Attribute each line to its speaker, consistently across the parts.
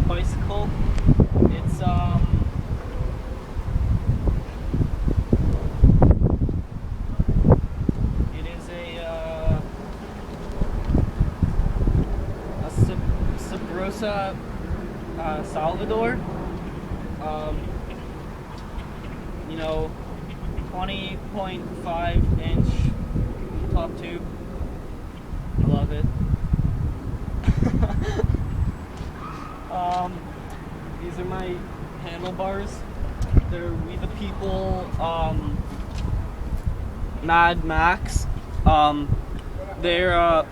Speaker 1: bicycle. It's it is a Sabrosa Salvador. You know, 20.5-inch top tube. I love it. These are my handlebars. They're We the People Mad Max. They're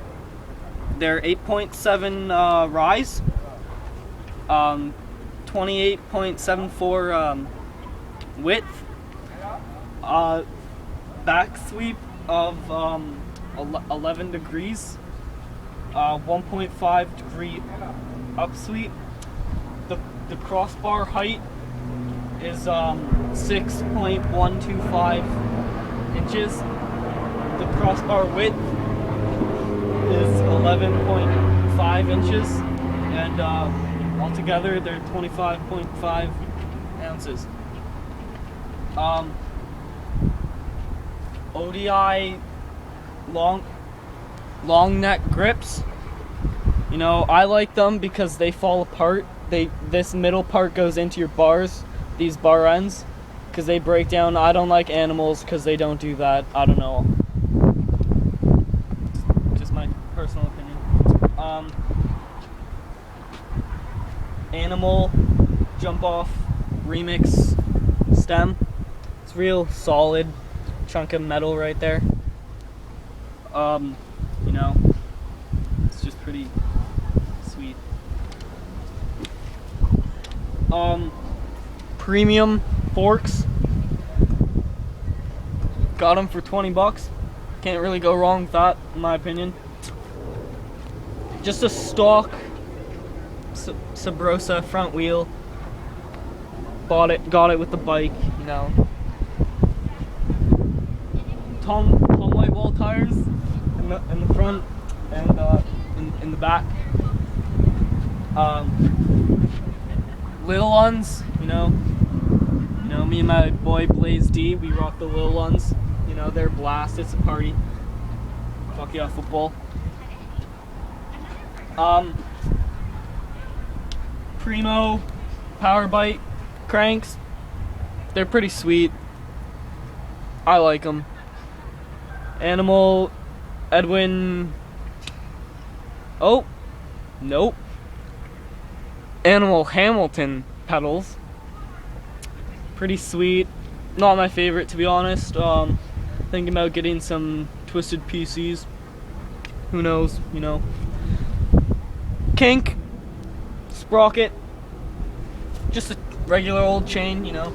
Speaker 1: 8.7 rise, 28.74 width, back sweep of 11 degrees, 1.5 degree up sweep. The crossbar height is 6.125 inches. The crossbar width is 11.5 inches, and altogether they're 25.5 ounces. ODI long neck grips. You know, I like them because they fall apart. This middle part goes into your bars, these bar ends, because they break down. I don't like animals because they don't do that. I don't know. Just my personal opinion. Animal jump off remix stem. It's real solid chunk of metal right there. You know, it's just pretty sweet. Premium forks. Got them for 20 bucks. Can't really go wrong with that, in my opinion. Just a stock Sabrosa front wheel. Got it with the bike, you know. Tom white wall tires in the front and in the back. Little ones, you know, me and my boy Blaze D, we rock the little ones. You know, they're blast. It's a party. Fuck yeah, football. Primo power bite cranks. They're pretty sweet. I like them. Animal Edwin. Oh, nope. Animal Hamilton pedals. Pretty sweet. Not my favorite, to be honest. Thinking about getting some twisted PCs. Who knows, you know. Kink sprocket. Just a regular old chain, you know.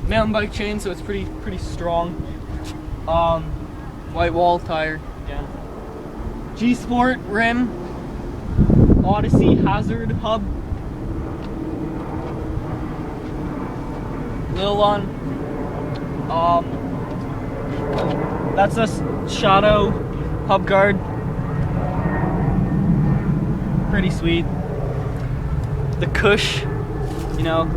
Speaker 1: Mountain bike chain, so it's pretty strong. White wall tire again. G Sport rim. Odyssey hazard hub. Little one. That's a Shadow hub guard. Pretty sweet. The Cush, you know.